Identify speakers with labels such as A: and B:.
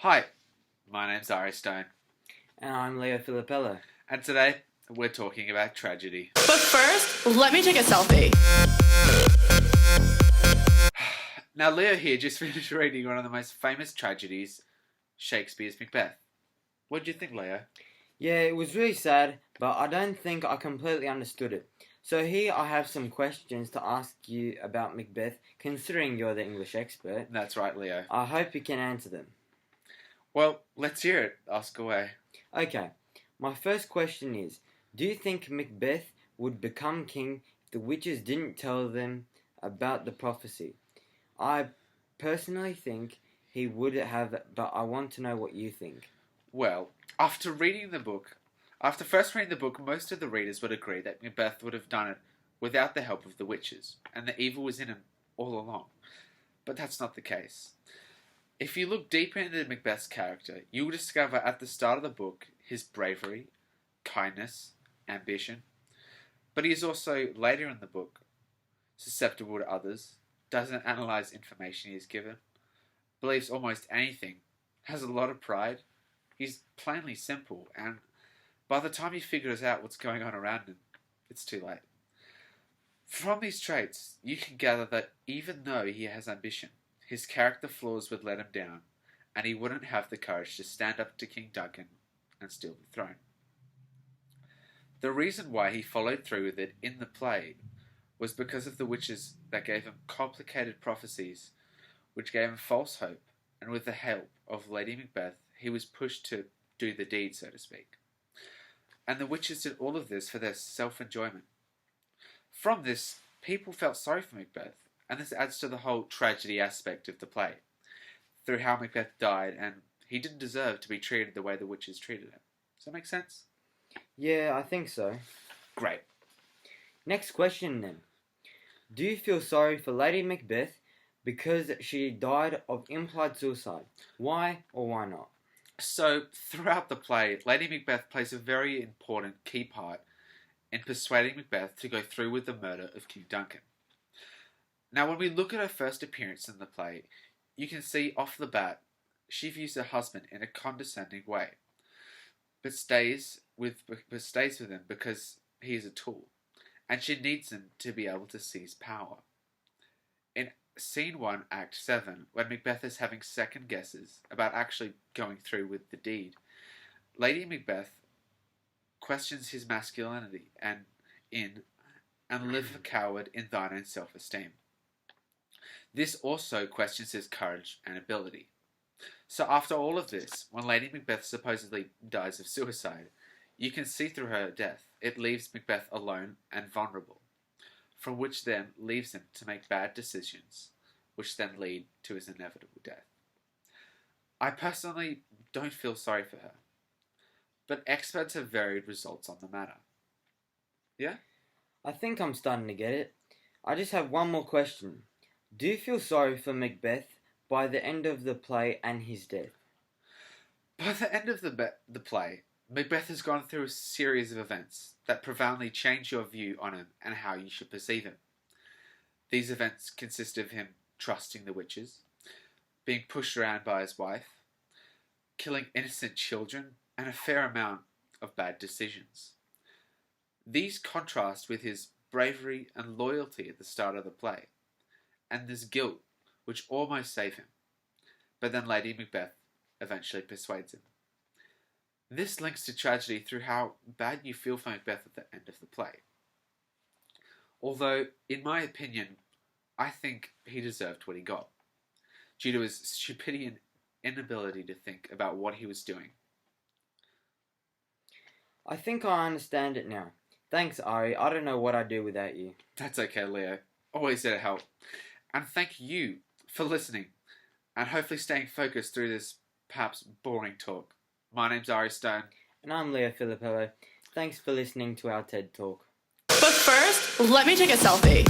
A: Hi, my name's Ari Stone,
B: And I'm Leo Filippello.
A: and today we're talking about tragedy.
C: But first, let me take a selfie.
A: Now, Leo here just finished reading one of the most famous tragedies, Shakespeare's Macbeth. What do you think, Leo?
B: Yeah, it was really sad, but I don't think I completely understood it. So here I have some questions to ask you about Macbeth, considering you're the English expert.
A: That's right, Leo.
B: I hope you can answer them.
A: Well, let's hear it. Ask away.
B: Okay, my first question is, do you think Macbeth would become king if the witches didn't tell them about the prophecy? I personally think he would have, but I want to know what you think.
A: Well, after first reading the book, most of the readers would agree that Macbeth would have done it without the help of the witches, and the evil was in him all along. But that's not the case. If you look deeper into Macbeth's character, you will discover at the start of the book his bravery, kindness, ambition. But he is also, later in the book, susceptible to others, doesn't analyse information he is given, believes almost anything, has a lot of pride. He's plainly simple, and by the time he figures out what's going on around him, it's too late. From these traits, you can gather that even though he has ambition, his character flaws would let him down, and he wouldn't have the courage to stand up to King Duncan and steal the throne. The reason why he followed through with it in the play was because of the witches that gave him complicated prophecies, which gave him false hope, and with the help of Lady Macbeth, he was pushed to do the deed, so to speak. And the witches did all of this for their self-enjoyment. From this, people felt sorry for Macbeth, and this adds to the whole tragedy aspect of the play, through how Macbeth died, and he didn't deserve to be treated the way the witches treated him. Does that make sense?
B: Yeah, I think so.
A: Great.
B: Next question then. Do you feel sorry for Lady Macbeth because she died of implied suicide? Why or why not?
A: So, throughout the play, Lady Macbeth plays a very important key part in persuading Macbeth to go through with the murder of King Duncan. Now, when we look at her first appearance in the play, you can see off the bat she views her husband in a condescending way, but stays with him because he is a tool, and she needs him to be able to seize power. In Scene 1, Act 7, when Macbeth is having second guesses about actually going through with the deed, Lady Macbeth questions his masculinity and live a coward in thine own self-esteem. This also questions his courage and ability. So after all of this, when Lady Macbeth supposedly dies of suicide, you can see through her death, it leaves Macbeth alone and vulnerable, from which then leaves him to make bad decisions, which then lead to his inevitable death. I personally don't feel sorry for her, but experts have varied results on the matter. Yeah?
B: I think I'm starting to get it. I just have one more question. Do you feel sorry for Macbeth by the end of the play and his death?
A: By the end of the play, Macbeth has gone through a series of events that profoundly change your view on him and how you should perceive him. These events consist of him trusting the witches, being pushed around by his wife, killing innocent children, and a fair amount of bad decisions. These contrast with his bravery and loyalty at the start of the play, and this guilt which almost saved him, but then Lady Macbeth eventually persuades him. This links to tragedy through how bad you feel for Macbeth at the end of the play. Although, in my opinion, I think he deserved what he got, due to his stupidity and inability to think about what he was doing.
B: I think I understand it now. Thanks, Ari. I don't know what I'd do without you.
A: That's okay, Leo. Always there to help. And thank you for listening, and hopefully staying focused through this perhaps boring talk. My name's Ari Stone.
B: And I'm Leo Filippello. Thanks for listening to our TED Talk.
C: But first, let me take a selfie.